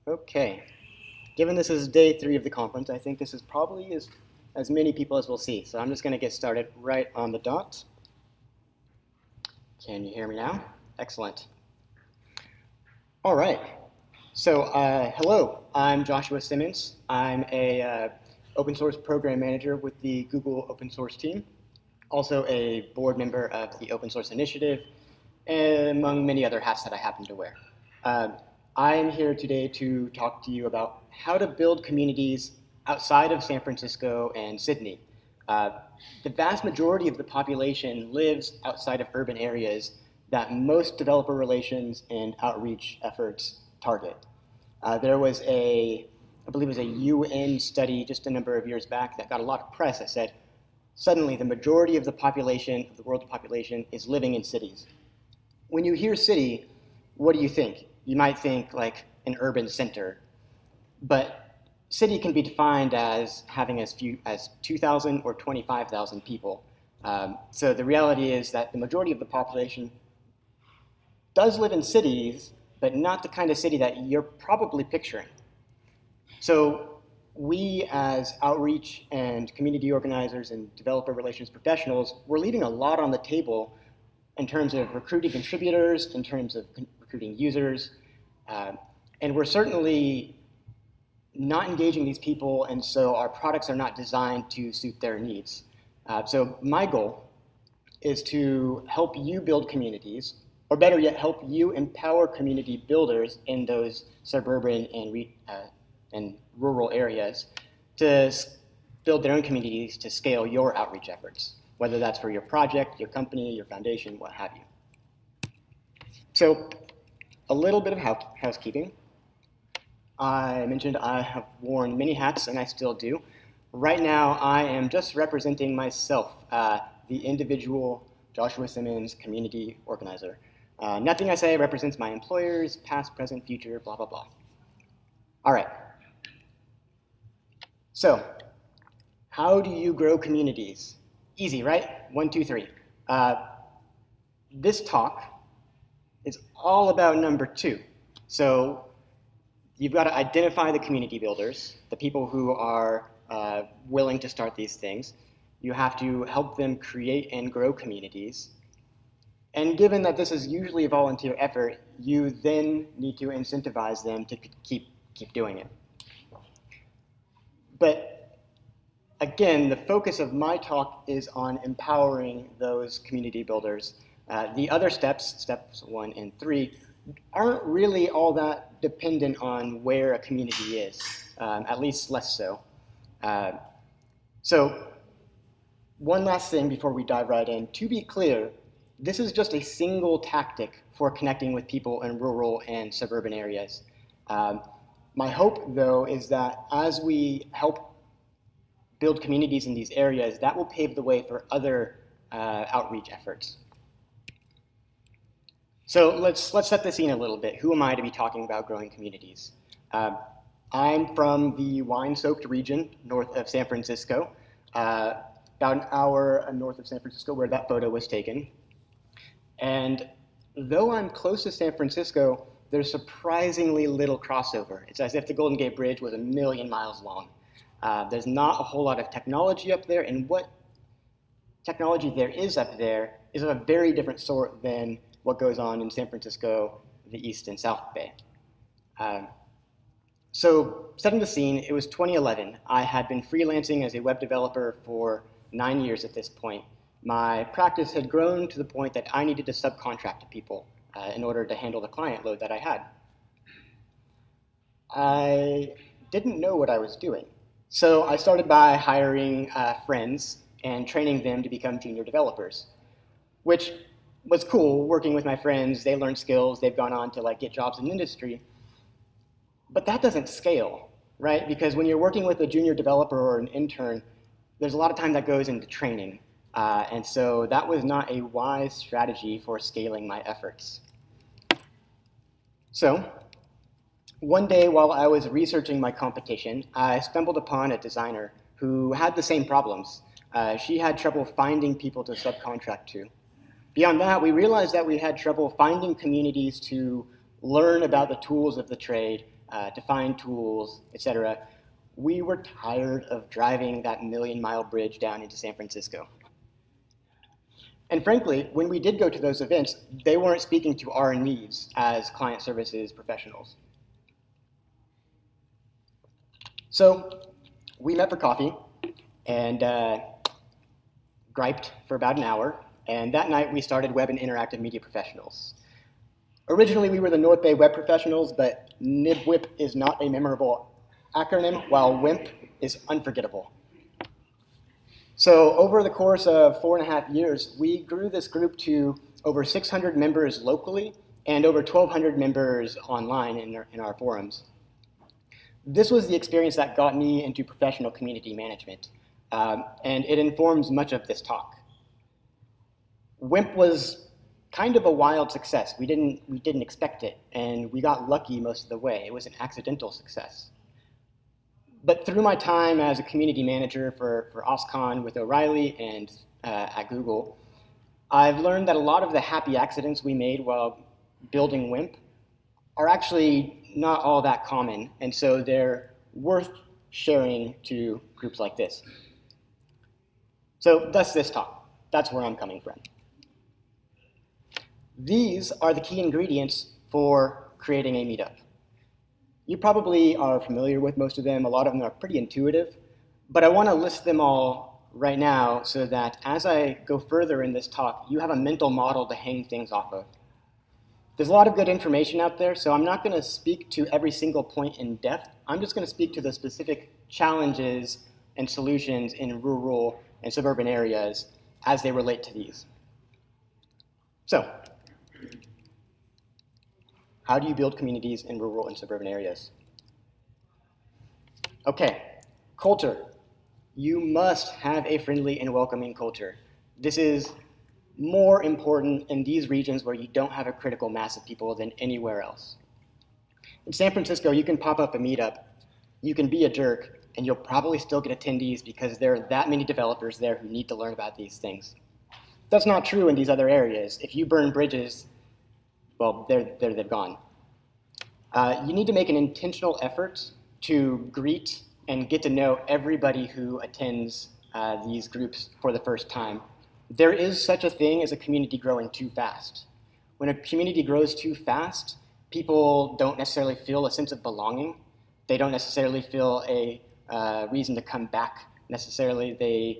Okay. Given this is day 3 of the conference, I think this is probably as many people as we'll see. So I'm just going to get started right on the dot. Can you hear me now? Excellent. All right. So hello, I'm Joshua Simmons. I'm a open source program manager with the Google open source team, also a board member of the Open Source Initiative, among many other hats that I happen to wear. I am here today to talk to you about how to build communities outside of San Francisco and Sydney. The vast majority of the population lives outside of urban areas that most developer relations and outreach efforts target. There was I believe it was a UN study just a number of years back that got a lot of press that said, suddenly the majority of the population, of the world's population, is living in cities. When you hear city, what do you think? You might think like an urban center, but city can be defined as having as few as 2,000 or 25,000 people. So the reality is that the majority of the population does live in cities, but not the kind of city that you're probably picturing. So we as outreach and community organizers and developer relations professionals, we're leaving a lot on the table in terms of recruiting contributors, in terms of recruiting users, and we're certainly not engaging these people, and so our products are not designed to suit their needs. So my goal is to help you build communities, or better yet, help you empower community builders in those suburban and rural areas to build their own communities to scale your outreach efforts, whether that's for your project, your company, your foundation, what have you. So a little bit of housekeeping. I mentioned I have worn many hats, and I still do. Right now, I am just representing myself, the individual Joshua Simmons community organizer. Nothing I say represents my employers, past, present, future, blah, blah, blah. All right. So, how do you grow communities? Easy, right? 1, 2, 3. This talk is all about number 2. So, you've got to identify the community builders, the people who are willing to start these things. You have to help them create and grow communities. And given that this is usually a volunteer effort, you then need to incentivize them to keep doing it. But again, the focus of my talk is on empowering those community builders. The other steps 1 and 3, aren't really all that dependent on where a community is, at least less so. So one last thing before we dive right in. To be clear, this is just a single tactic for connecting with people in rural and suburban areas. My hope, though, is that as we help build communities in these areas, that will pave the way for other outreach efforts. So let's set the scene a little bit. Who am I to be talking about growing communities? I'm from the wine-soaked region north of San Francisco, about an hour north of San Francisco where that photo was taken. And though I'm close to San Francisco, there's surprisingly little crossover. It's as if the Golden Gate Bridge was 1,000,000 miles long. There's not a whole lot of technology up there, and what technology there is up there is of a very different sort than what goes on in San Francisco, the East and South Bay. So setting the scene, it was 2011. I had been freelancing as a web developer for 9 years at this point. My practice had grown to the point that I needed to subcontract to people in order to handle the client load that I had. I didn't know what I was doing. So I started by hiring friends and training them to become junior developers, which was cool. Working with my friends, they learned skills, they've gone on to get jobs in industry. But that doesn't scale, right? Because when you're working with a junior developer or an intern, there's a lot of time that goes into training. And so that was not a wise strategy for scaling my efforts. So one day while I was researching my competition, I stumbled upon a designer who had the same problems. She had trouble finding people to subcontract to. Beyond that, we realized that we had trouble finding communities to learn about the tools of the trade to find tools, etc., we were tired of driving that million-mile bridge down into San Francisco. And frankly, when we did go to those events, they weren't speaking to our needs as client services professionals. So we met for coffee and griped for about an hour, and that night we started Web and Interactive Media Professionals. Originally we were the North Bay Web Professionals, but NIBWIP is not a memorable acronym, while WIMP is unforgettable. So over the course of 4.5 years, we grew this group to over 600 members locally and over 1,200 members online in our forums. This was the experience that got me into professional community management, and it informs much of this talk. WIMP was kind of a wild success. We didn't expect it, and we got lucky most of the way. It was an accidental success. But through my time as a community manager for OSCON with O'Reilly and at Google, I've learned that a lot of the happy accidents we made while building WIMP are actually not all that common, and so they're worth sharing to groups like this. So thus this talk. That's where I'm coming from. These are the key ingredients for creating a meetup. You probably are familiar with most of them. A lot of them are pretty intuitive, but I want to list them all right now so that as I go further in this talk, you have a mental model to hang things off of. There's a lot of good information out there, so I'm not going to speak to every single point in depth. I'm just going to speak to the specific challenges and solutions in rural and suburban areas as they relate to these. So, how do you build communities in rural and suburban areas? Okay, culture. You must have a friendly and welcoming culture. This is more important in these regions where you don't have a critical mass of people than anywhere else. In San Francisco, you can pop up a meetup, you can be a jerk, and you'll probably still get attendees because there are that many developers there who need to learn about these things. That's not true in these other areas. If you burn bridges, well, they've gone. You need to make an intentional effort to greet and get to know everybody who attends these groups for the first time. There is such a thing as a community growing too fast. When a community grows too fast, people don't necessarily feel a sense of belonging. They don't necessarily feel a reason to come back necessarily.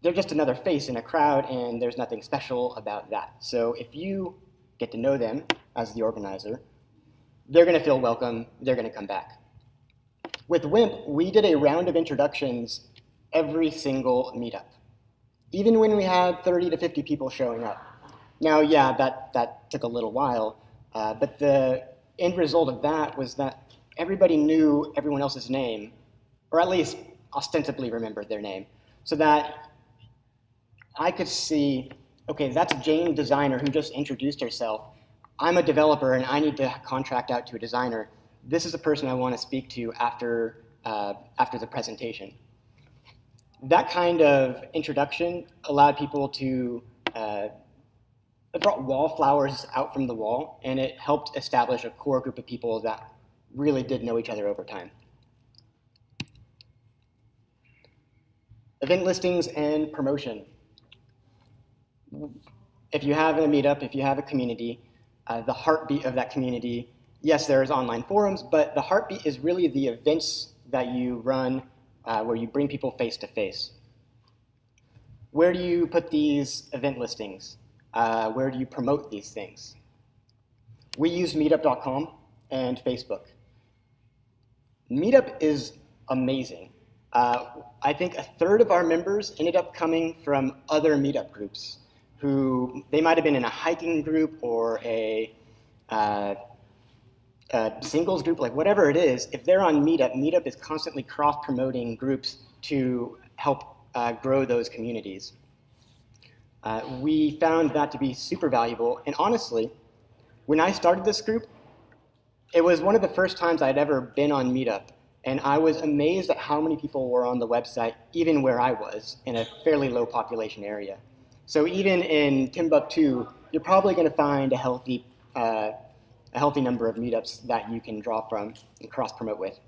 They're just another face in a crowd, and there's nothing special about that. So if you get to know them as the organizer, they're going to feel welcome, they're going to come back. With WIMP, we did a round of introductions every single meetup, even when we had 30 to 50 people showing up. Now, yeah, that took a little while, but the end result of that was that everybody knew everyone else's name, or at least ostensibly remembered their name, so that I could see, okay, that's Jane designer who just introduced herself. I'm a developer and I need to contract out to a designer. This is the person I want to speak to after the presentation. That kind of introduction allowed people to, it brought wallflowers out from the wall, and it helped establish a core group of people that really did know each other over time. Event listings and promotion. If you have a meetup, if you have a community, the heartbeat of that community, yes, there's online forums, but the heartbeat is really the events that you run where you bring people face to face. Where do you put these event listings? Where do you promote these things? We use meetup.com and Facebook. Meetup is amazing. I think a third of our members ended up coming from other meetup groups who they might have been in a hiking group or a singles group, like whatever it is. If they're on Meetup, Meetup is constantly cross-promoting groups to help grow those communities. We found that to be super valuable, and honestly, when I started this group, it was one of the first times I'd ever been on Meetup, and I was amazed at how many people were on the website, even where I was, in a fairly low population area. So even in Timbuktu, you're probably going to find a healthy a healthy number of meetups that you can draw from and cross-promote with.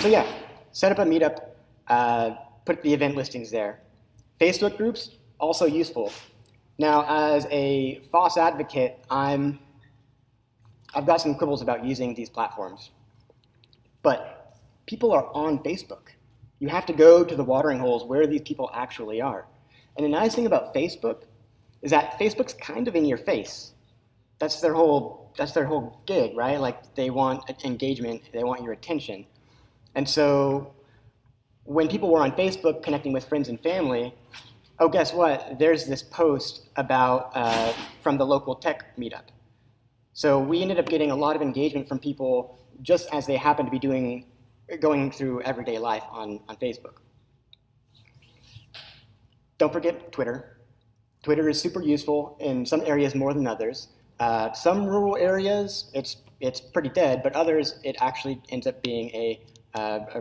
So yeah, set up a meetup, put the event listings there. Facebook groups, also useful. Now, as a FOSS advocate, I've got some quibbles about using these platforms. But people are on Facebook. You have to go to the watering holes where these people actually are. And the nice thing about Facebook is that Facebook's kind of in your face. That's their whole gig, right? Like, they want engagement, they want your attention. And so when people were on Facebook connecting with friends and family, oh, guess what? There's this post about from the local tech meetup. So we ended up getting a lot of engagement from people just as they happen to be going through everyday life on Facebook. Don't forget Twitter. Twitter is super useful in some areas more than others. Some rural areas, it's pretty dead, but others, it actually ends up being a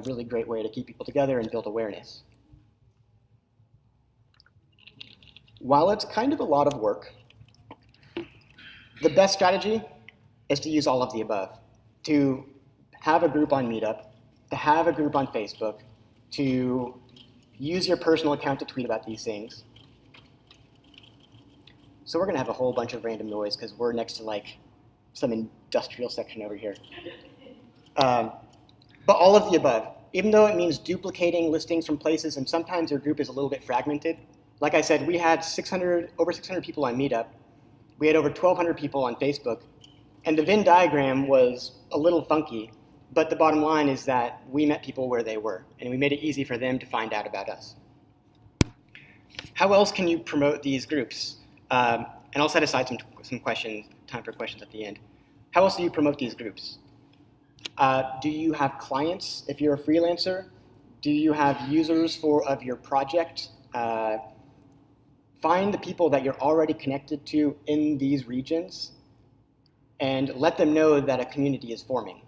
really great way to keep people together and build awareness. While it's kind of a lot of work, the best strategy is to use all of the above. To have a group on Meetup, to have a group on Facebook, to use your personal account to tweet about these things. So we're going to have a whole bunch of random noise because we're next to like some industrial section over here. But all of the above, even though it means duplicating listings from places and sometimes your group is a little bit fragmented. Like I said, we had over 600 people on Meetup. We had over 1,200 people on Facebook. And the Venn diagram was a little funky, but the bottom line is that we met people where they were, and we made it easy for them to find out about us. How else can you promote these groups? And I'll set aside some questions, time for questions at the end. How else do you promote these groups? Do you have clients if you're a freelancer? Do you have users of your project? Find the people that you're already connected to in these regions and let them know that a community is forming,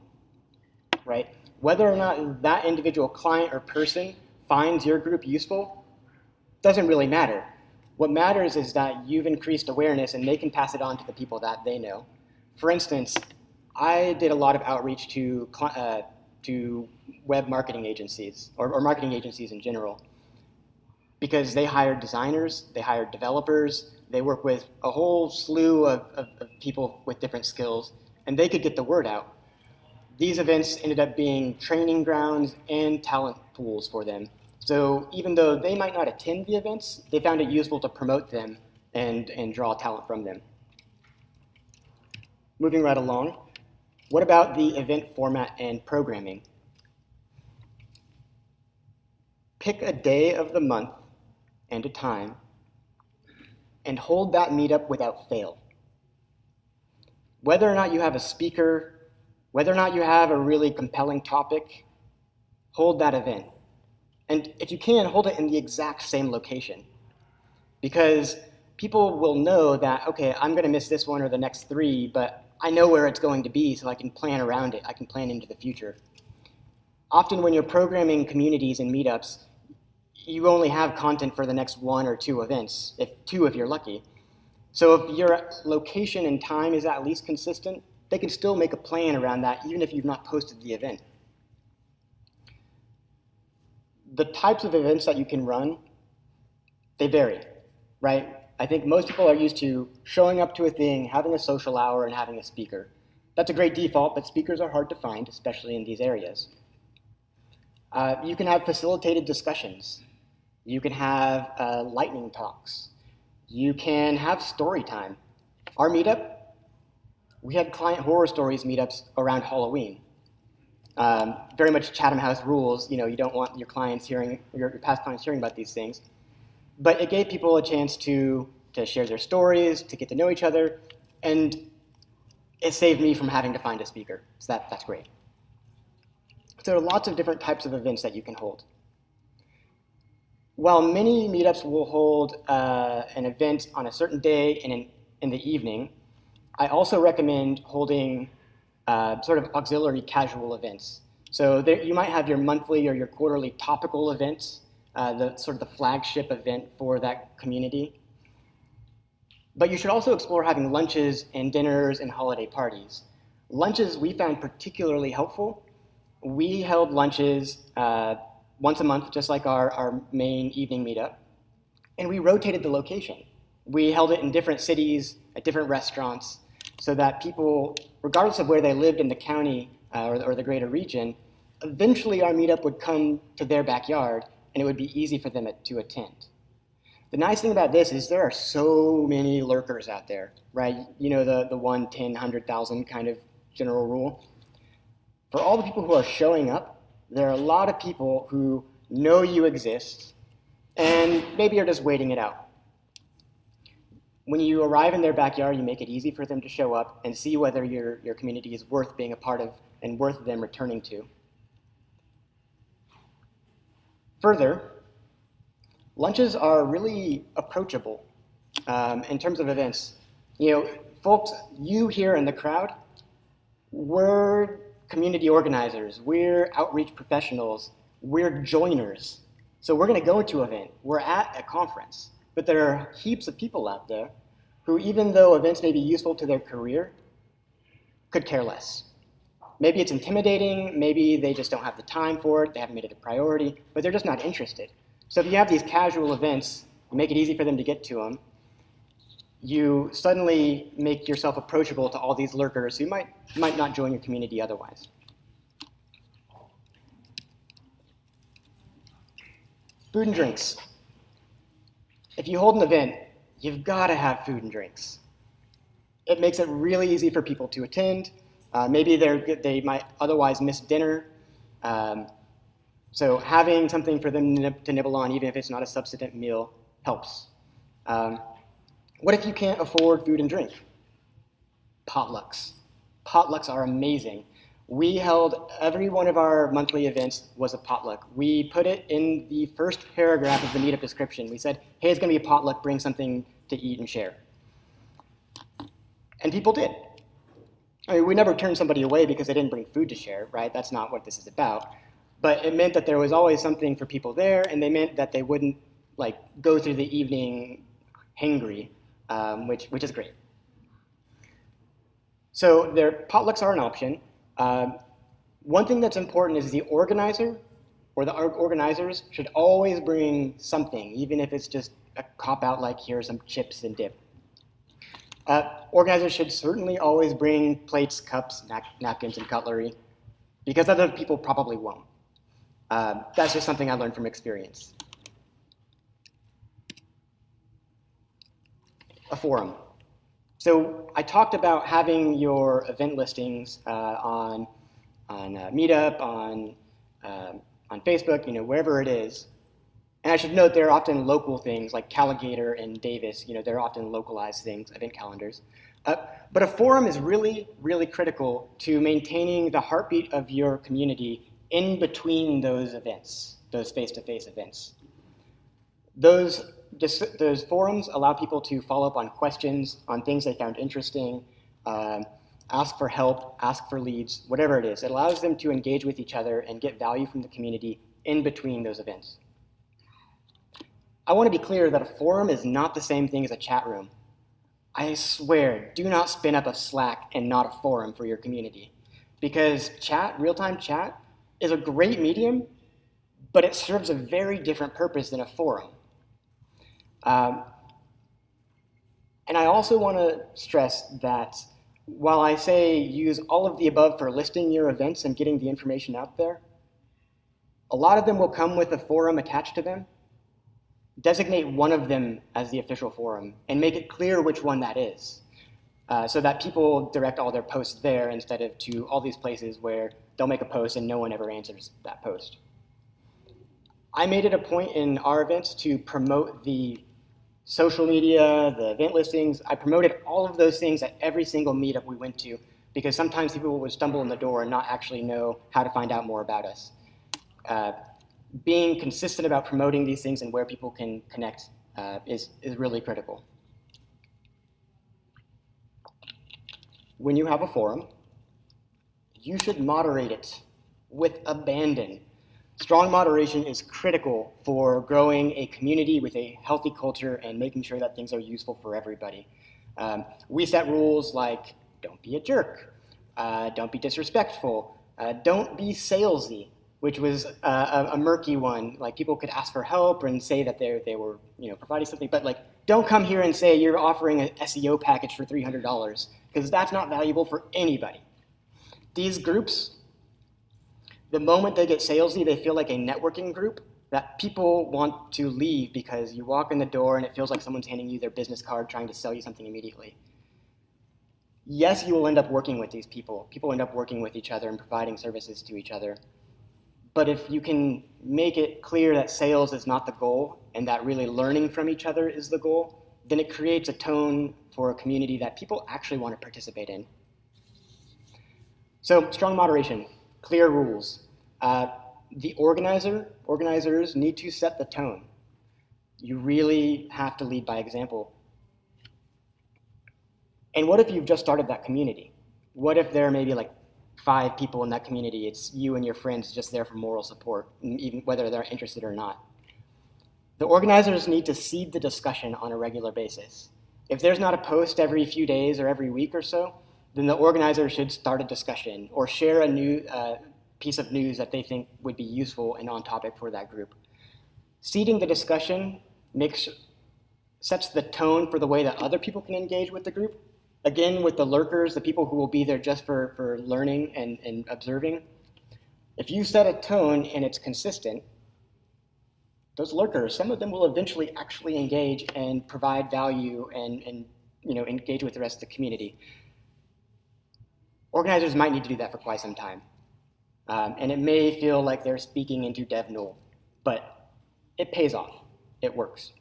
right? Whether or not that individual client or person finds your group useful doesn't really matter. What matters is that you've increased awareness and they can pass it on to the people that they know. For instance, I did a lot of outreach to web marketing agencies or marketing agencies in general, because they hired designers, they hired developers, they work with a whole slew of people with different skills, and they could get the word out. These events ended up being training grounds and talent pools for them. So even though they might not attend the events, they found it useful to promote them and draw talent from them. Moving right along, what about the event format and programming? Pick a day of the month and a time, and hold that meetup without fail. Whether or not you have a speaker, whether or not you have a really compelling topic, hold that event. And if you can, hold it in the exact same location. Because people will know that, okay, I'm going to miss this one or the next three, but I know where it's going to be, so I can plan around it. I can plan into the future. Often when you're programming communities and meetups, you only have content for the next one or two events, if you're lucky. So if your location and time is at least consistent, they can still make a plan around that even if you've not posted the event. The types of events that you can run, they vary, right? I think most people are used to showing up to a thing, having a social hour, and having a speaker. That's a great default, but speakers are hard to find, especially in these areas. You can have facilitated discussions. You can have lightning talks. You can have story time. Our meetup, we had client horror stories meetups around Halloween. Very much Chatham House rules. You know, you don't want your clients your past clients hearing about these things. But it gave people a chance to share their stories, to get to know each other, and it saved me from having to find a speaker. So that's great. So there are lots of different types of events that you can hold. While many meetups will hold an event on a certain day and in the evening, I also recommend holding sort of auxiliary casual events. So you might have your monthly or your quarterly topical events, the sort of the flagship event for that community. But you should also explore having lunches and dinners and holiday parties. Lunches we found particularly helpful. We held lunches once a month, just like our main evening meetup, and we rotated the location. We held it in different cities, at different restaurants, so that people, regardless of where they lived in the county or the greater region, eventually our meetup would come to their backyard, and it would be easy for them to attend. The nice thing about this is there are so many lurkers out there, right? You know, the 1, 10, 100,000 kind of general rule. For all the people who are showing up, there are a lot of people who know you exist and maybe are just waiting it out. When you arrive in their backyard, you make it easy for them to show up and see whether your community is worth being a part of and worth them returning to. Further, lunches are really approachable in terms of events. You know, folks, you here in the crowd, we're community organizers, we're outreach professionals, we're joiners. So we're gonna go to an event, we're at a conference, but there are heaps of people out there who, even though events may be useful to their career, could care less. Maybe it's intimidating, maybe they just don't have the time for it, they haven't made it a priority, but they're just not interested. So if you have these casual events, you make it easy for them to get to them, you suddenly make yourself approachable to all these lurkers who might not join your community otherwise. Food and drinks. If you hold an event, you've got to have food and drinks. It makes it really easy for people to attend. Maybe they might otherwise miss dinner. So having something for them to nibble on, even if it's not a subsistent meal, helps. What if you can't afford food and drink? Potlucks. Potlucks are amazing. We held, every one of our monthly events was a potluck. We put it in the first paragraph of the meetup description. We said, hey, it's gonna be a potluck, bring something to eat and share. And people did. I mean, we never turned somebody away because they didn't bring food to share, right? That's not what this is about. But it meant that there was always something for people there, and they meant that they wouldn't go through the evening hangry, which is great. So their potlucks are an option. One thing that's important is the organizer or the organizers should always bring something, even if it's just a cop-out like here's some chips and dip. Organizers should certainly always bring plates, cups, napkins, and cutlery, because other people probably won't. That's just something I learned from experience. A forum. So I talked about having your event listings on Meetup, on Facebook, wherever it is. And I should note they're often local things like Calligator and Davis. They're often localized things, event calendars. But a forum is really, really critical to maintaining the heartbeat of your community in between those events, those face-to-face events. Those forums allow people to follow up on questions, on things they found interesting, ask for help, ask for leads, whatever it is. It allows them to engage with each other and get value from the community in between those events. I want to be clear that a forum is not the same thing as a chat room. I swear, do not spin up a Slack and not a forum for your community. Because chat, real-time chat, is a great medium, but it serves a very different purpose than a forum. And I also want to stress that while I say use all of the above for listing your events and getting the information out there, a lot of them will come with a forum attached to them. Designate one of them as the official forum and make it clear which one that is, so that people direct all their posts there instead of to all these places where they'll make a post and no one ever answers that post. I made it a point in our events to promote the social media, the event listings. I promoted all of those things at every single meetup we went to, because sometimes people would stumble in the door and not actually know how to find out more about us. Being consistent about promoting these things and where people can connect is really critical. When you have a forum, you should moderate it with abandon. Strong moderation is critical for growing a community with a healthy culture and making sure that things are useful for everybody. We set rules like don't be a jerk, don't be disrespectful, don't be salesy, which was a murky one. Like people could ask for help and say that they were providing something, but like don't come here and say you're offering an SEO package for $300 because that's not valuable for anybody. These groups, the moment they get salesy, they feel like a networking group that people want to leave because you walk in the door and it feels like someone's handing you their business card trying to sell you something immediately. Yes, you will end up working with these people. People end up working with each other and providing services to each other. But if you can make it clear that sales is not the goal and that really learning from each other is the goal, then it creates a tone for a community that people actually want to participate in. So strong moderation, clear rules. The organizers need to set the tone. You really have to lead by example. And what if you've just started that community? What if there are maybe like 5 people in that community? It's you and your friends just there for moral support, even whether they're interested or not. The organizers need to seed the discussion on a regular basis. If there's not a post every few days or every week or so, then the organizer should start a discussion or share a new piece of news that they think would be useful and on topic for that group. Seeding the discussion sets the tone for the way that other people can engage with the group. Again, with the lurkers, the people who will be there just for learning and observing. If you set a tone and it's consistent, those lurkers, some of them will eventually actually engage and provide value and engage with the rest of the community. Organizers might need to do that for quite some time. And it may feel like they're speaking into dev null, but it pays off. It works.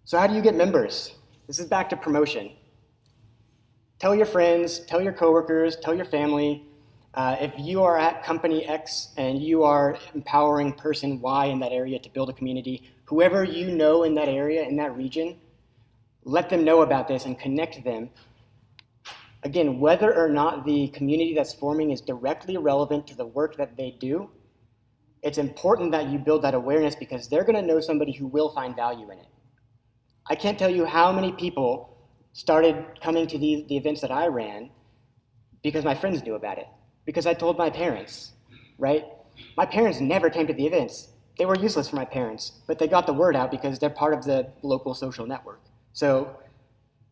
So how do you get members? This is back to promotion. Tell your friends, tell your coworkers, tell your family. If you are at company X and you are empowering person Y in that area to build a community, whoever you know in that area, in that region, let them know about this and connect them. Again, whether or not the community that's forming is directly relevant to the work that they do, it's important that you build that awareness because they're going to know somebody who will find value in it. I can't tell you how many people started coming to the events that I ran because my friends knew about it, because I told my parents, right? My parents never came to the events. They were useless for my parents, but they got the word out because they're part of the local social network. So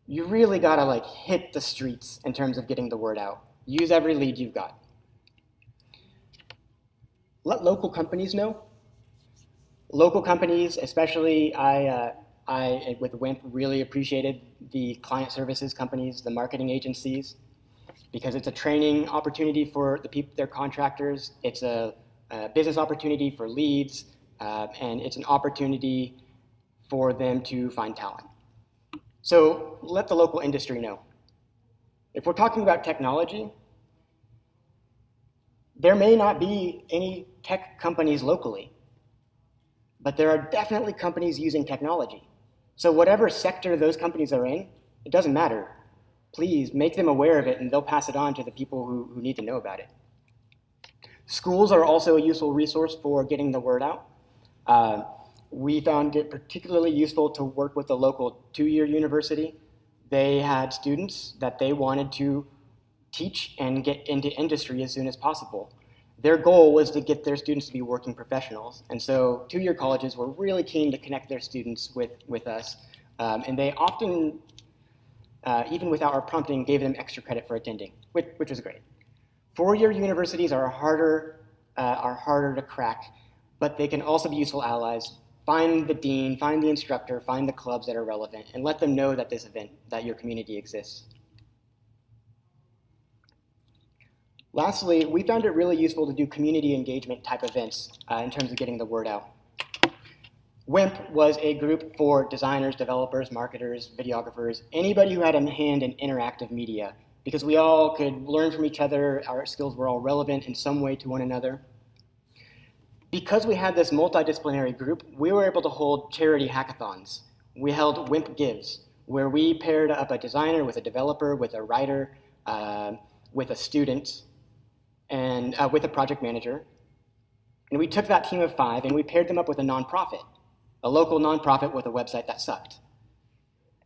you really gotta hit the streets in terms of getting the word out. Use every lead you've got. Let local companies know. Local companies, especially I with WIMP really appreciated the client services companies, the marketing agencies, because it's a training opportunity for their contractors. It's a business opportunity for leads, and it's an opportunity for them to find talent. So let the local industry know. If we're talking about technology, there may not be any tech companies locally, but there are definitely companies using technology. So whatever sector those companies are in, it doesn't matter. Please make them aware of it and they'll pass it on to the people who need to know about it. Schools are also a useful resource for getting the word out. We found it particularly useful to work with the local 2-year university. They had students that they wanted to teach and get into industry as soon as possible. Their goal was to get their students to be working professionals. And so 2-year colleges were really keen to connect their students with us. And they often, even without our prompting, gave them extra credit for attending, which was great. 4-year universities are harder to crack, but they can also be useful allies. Find the dean, find the instructor, find the clubs that are relevant, and let them know that this event, that your community exists. Lastly, we found it really useful to do community engagement type events in terms of getting the word out. WIMP was a group for designers, developers, marketers, videographers, anybody who had a hand in interactive media, because we all could learn from each other, our skills were all relevant in some way to one another. Because we had this multidisciplinary group, we were able to hold charity hackathons. We held WIMP Gives, where we paired up a designer with a developer, with a writer, with a student, and with a project manager. And we took that team of 5 and we paired them up with a nonprofit, a local nonprofit with a website that sucked.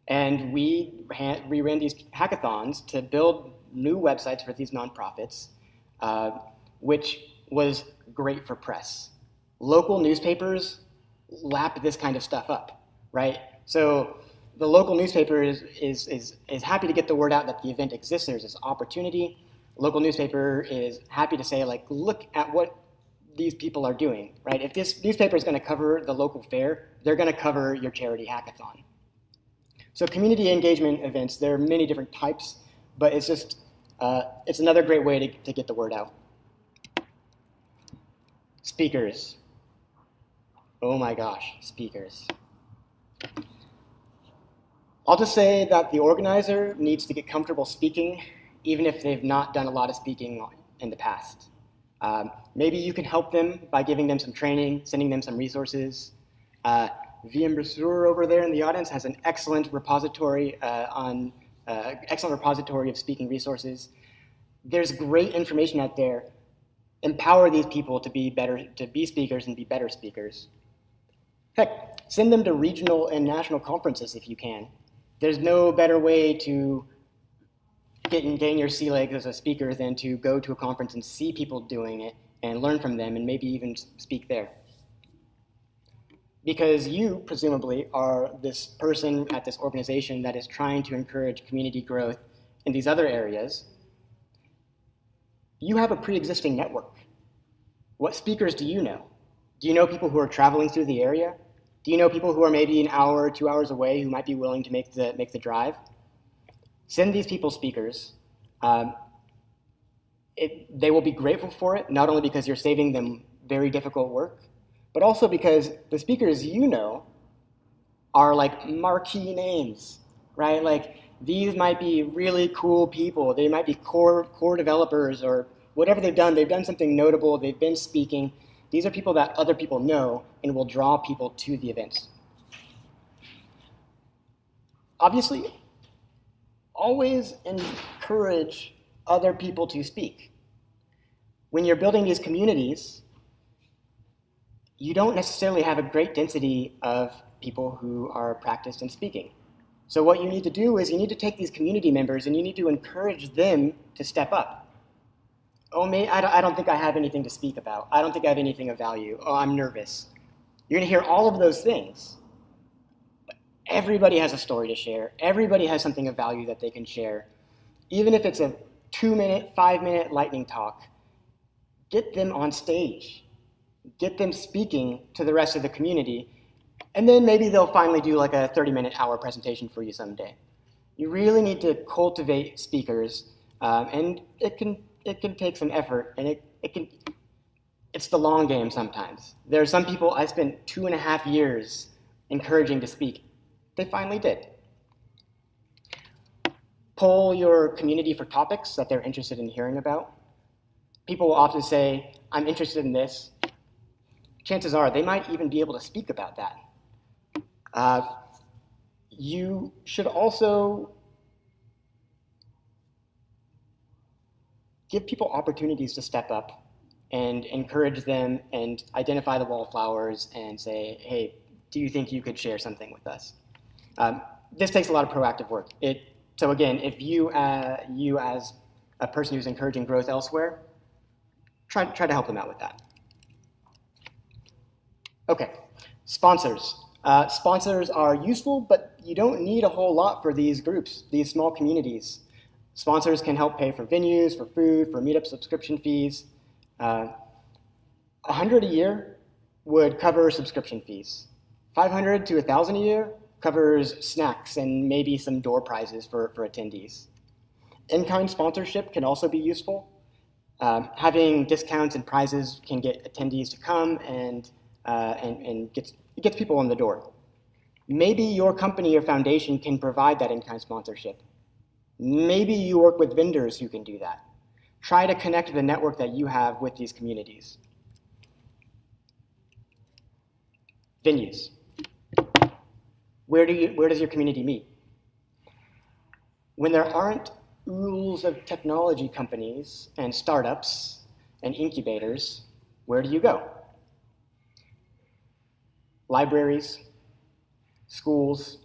And we ran these hackathons to build new websites for these nonprofits, which was great for press. Local newspapers lap this kind of stuff up, right? So the local newspaper is happy to get the word out that the event exists, there's this opportunity. Local newspaper is happy to say, like, look at what these people are doing, right? If this newspaper is going to cover the local fair, they're going to cover your charity hackathon. So community engagement events, there are many different types, but it's just, it's another great way to get the word out. Speakers. Oh my gosh, speakers. I'll just say that the organizer needs to get comfortable speaking, even if they've not done a lot of speaking in the past. Maybe you can help them by giving them some training, sending them some resources. VM Bressur over there in the audience has an excellent repository of speaking resources. There's great information out there. Empower these people to be speakers and be better speakers. Heck, send them to regional and national conferences if you can. There's no better way to gain your sea legs as a speaker than to go to a conference and see people doing it and learn from them and maybe even speak there. Because you, presumably, are this person at this organization that is trying to encourage community growth in these other areas, you have a pre-existing network. What speakers do you know? Do you know people who are traveling through the area? Do you know people who are maybe an hour or 2 hours away who might be willing to make the drive? Send these people speakers. They will be grateful for it, not only because you're saving them very difficult work, but also because the speakers you know are like marquee names, right? Like these might be really cool people. They might be core developers or whatever they've done something notable, they've been speaking. These are people that other people know and will draw people to the events. Obviously, always encourage other people to speak. When you're building these communities, you don't necessarily have a great density of people who are practiced in speaking. So what you need to do is you need to take these community members and you need to encourage them to step up. Oh, I don't think I have anything to speak about. I don't think I have anything of value. Oh, I'm nervous. You're going to hear all of those things. But everybody has a story to share. Everybody has something of value that they can share. Even if it's a 2-minute, 5-minute lightning talk, get them on stage. Get them speaking to the rest of the community, and then maybe they'll finally do like a 30-minute hour presentation for you someday. You really need to cultivate speakers, and it can take some effort, and it's the long game sometimes. There are some people I spent 2.5 years encouraging to speak. They finally did. Poll your community for topics that they're interested in hearing about. People will often say, I'm interested in this. Chances are they might even be able to speak about that. You should also give people opportunities to step up and encourage them and identify the wallflowers and say, hey, do you think you could share something with us? This takes a lot of proactive work. So again, if you as a person who's encouraging growth elsewhere, try to help them out with that. Okay, sponsors. Sponsors are useful, but you don't need a whole lot for these groups, these small communities. Sponsors can help pay for venues, for food, for meetup subscription fees. $100 a year would cover subscription fees. $500 to $1,000 a year covers snacks and maybe some door prizes for attendees. In-kind sponsorship can also be useful. Having discounts and prizes can get attendees to come and gets people in the door. Maybe your company or foundation can provide that in-kind sponsorship. Maybe you work with vendors who can do that. Try to connect the network that you have with these communities. Venues. Where does your community meet? When there aren't oodles of technology companies and startups, and incubators, where do you go? Libraries, schools,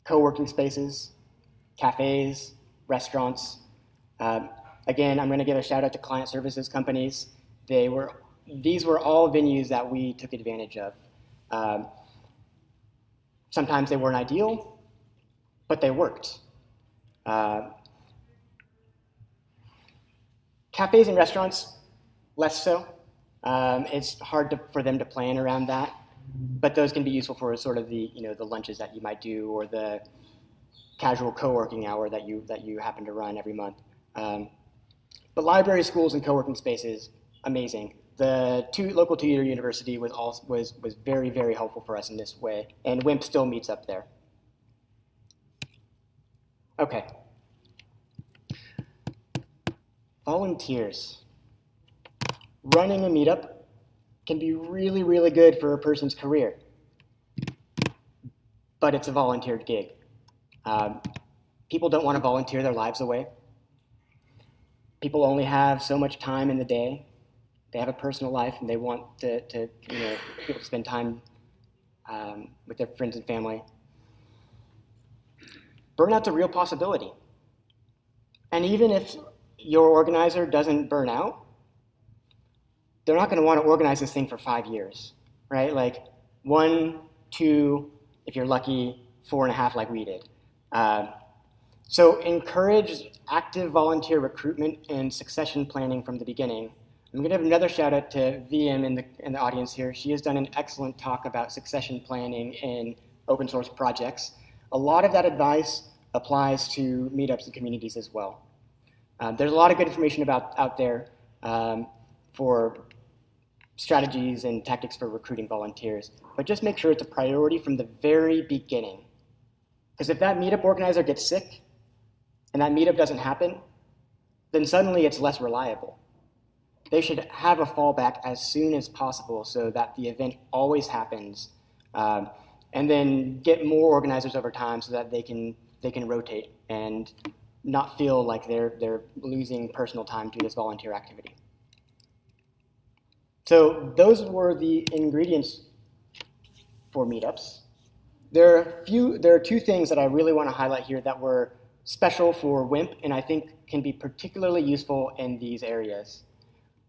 co-working spaces, cafes, restaurants. Again, I'm going to give a shout out to client services companies. These were all venues that we took advantage of. Sometimes they weren't ideal, but they worked. Cafes and restaurants, less so. It's hard for them to plan around that, but those can be useful for sort of the lunches that you might do, or the casual co-working hour that you happen to run every month. But libraries, schools, and co-working spaces, amazing. The local two-year university was very, very helpful for us in this way, and WIMP still meets up there. Okay. Volunteers. Running a meetup can be really, really good for a person's career, but it's a volunteered gig. People don't want to volunteer their lives away. People only have so much time in the day. They have a personal life, and they want people to spend time with their friends and family. Burnout's a real possibility. And even if your organizer doesn't burn out, they're not going to want to organize this thing for 5 years, right? Like 1, 2, if you're lucky, 4.5 like we did. So encourage active volunteer recruitment and succession planning from the beginning. I'm going to give another shout out to VM in the audience here. She has done an excellent talk about succession planning in open source projects. A lot of that advice applies to meetups and communities as well. There's a lot of good information out there for strategies and tactics for recruiting volunteers, but just make sure it's a priority from the very beginning. Because if that meetup organizer gets sick and that meetup doesn't happen, then suddenly it's less reliable. They should have a fallback as soon as possible so that the event always happens, and then get more organizers over time so that they can rotate and not feel like they're losing personal time to this volunteer activity. So those were the ingredients for meetups. There are 2 things that I really want to highlight here that were special for WIMP, and I think can be particularly useful in these areas.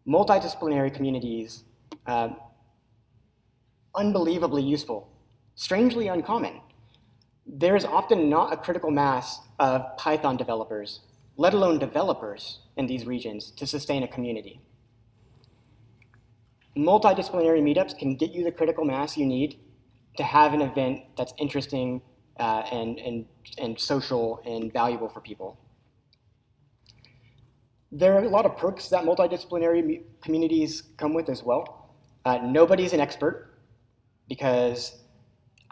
Multidisciplinary communities, unbelievably useful, strangely uncommon. There's often not a critical mass of Python developers, let alone developers in these regions to sustain a community. Multidisciplinary meetups can get you the critical mass you need to have an event that's interesting and social and valuable for people. There are a lot of perks that multidisciplinary communities come with as well. Nobody's an expert, because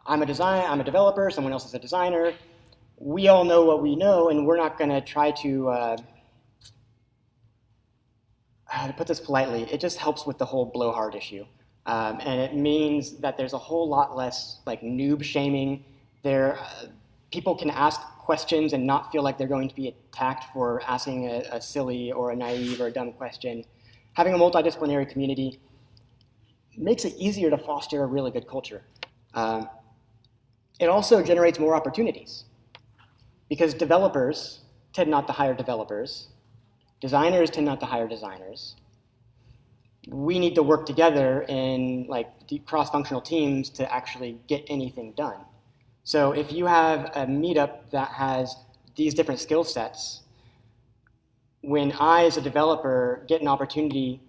I'm a developer, someone else is a designer. We all know what we know, and we're not going to try to put this politely, it just helps with the whole blowhard issue. And it means that there's a whole lot less like noob shaming. People can ask questions and not feel like they're going to be attacked for asking a silly or a naive or a dumb question. Having a multidisciplinary community makes it easier to foster a really good culture. It also generates more opportunities, because developers tend not to hire developers. Designers tend not to hire designers. We need to work together in cross-functional teams to actually get anything done. So if you have a meetup that has these different skill sets, when I, as a developer, get an opportunity,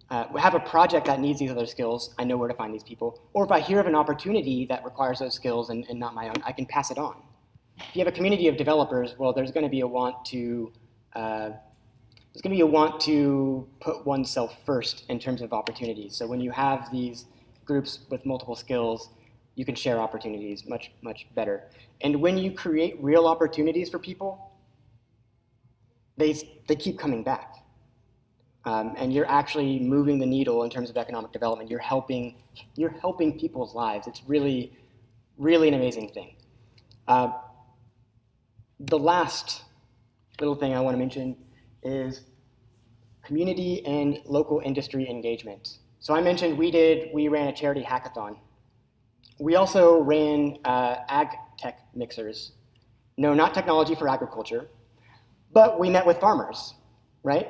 have a project that needs these other skills, I know where to find these people. Or if I hear of an opportunity that requires those skills and not my own, I can pass it on. If you have a community of developers, well, there's going to be a want to put oneself first in terms of opportunities. So when you have these groups with multiple skills, you can share opportunities much, much better. And when you create real opportunities for people, they keep coming back. And you're actually moving the needle in terms of economic development. You're helping people's lives. It's really, really an amazing thing. The last little thing I want to mention is community and local industry engagement. So I mentioned we ran a charity hackathon. We also ran ag tech mixers. No, not technology for agriculture, but we met with farmers, right?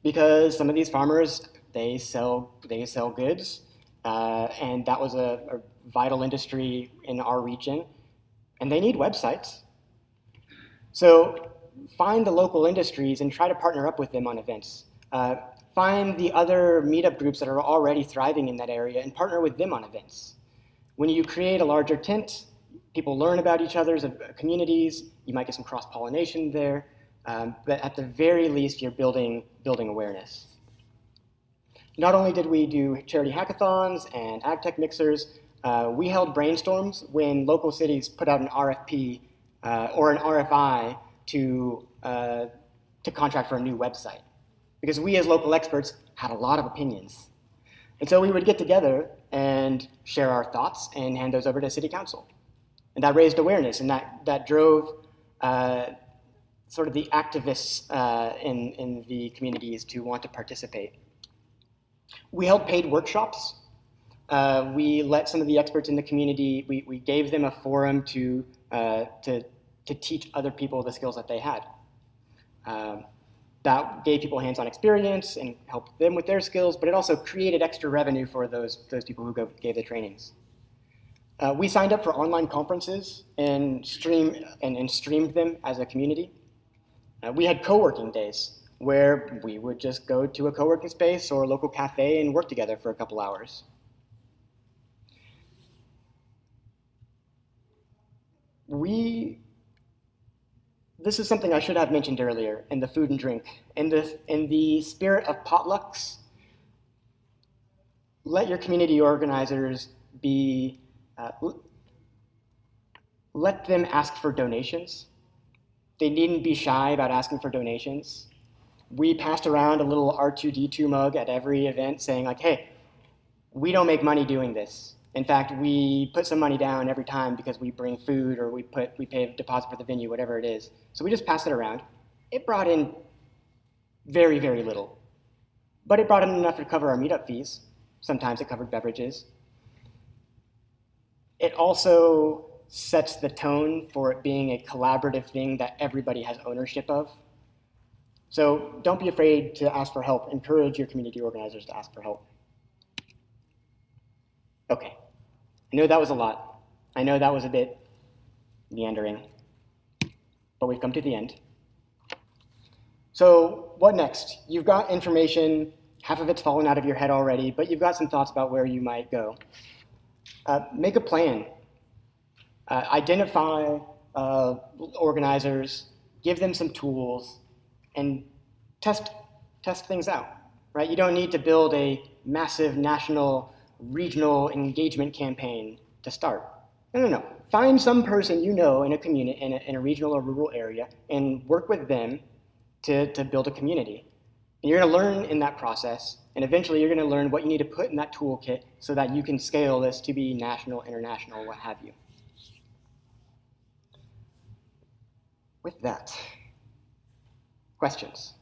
Because some of these farmers, they sell goods, and that was a vital industry in our region, and they need websites. So find the local industries and try to partner up with them on events. Find the other meetup groups that are already thriving in that area and partner with them on events. When you create a larger tent, people learn about each other's communities, you might get some cross-pollination there, but at the very least, you're building awareness. Not only did we do charity hackathons and ag tech mixers, we held brainstorms when local cities put out an RFP or an RFI to contract for a new website. Because we as local experts had a lot of opinions. And so we would get together and share our thoughts and hand those over to city council. And that raised awareness, and that drove sort of the activists in the communities to want to participate. We held paid workshops. We let some of the experts in the community, we gave them a forum to teach other people the skills that they had. That gave people hands-on experience and helped them with their skills, but it also created extra revenue for those people who gave the trainings. We signed up for online conferences and streamed them as a community. We had co-working days where we would just go to a co-working space or a local cafe and work together for a couple hours. This is something I should have mentioned earlier in the food and drink. In the spirit of potlucks, let your community organizers let them ask for donations. They needn't be shy about asking for donations. We passed around a little R2D2 mug at every event saying like, hey, we don't make money doing this. In fact, we put some money down every time because we bring food or we pay a deposit for the venue, whatever it is. So we just passed it around. It brought in very, very little. But it brought in enough to cover our meetup fees. Sometimes it covered beverages. It also sets the tone for it being a collaborative thing that everybody has ownership of. So don't be afraid to ask for help. Encourage your community organizers to ask for help. Okay, I know that was a lot. I know that was a bit meandering, but we've come to the end. So what next? You've got information, half of it's fallen out of your head already, but you've got some thoughts about where you might go. Make a plan. Identify organizers, give them some tools, and test things out, right? You don't need to build a massive national regional engagement campaign to start. No. Find some person you know in a community, in a regional or rural area, and work with them to build a community. And you're going to learn in that process, and eventually you're going to learn what you need to put in that toolkit so that you can scale this to be national, international, what have you. With that, questions?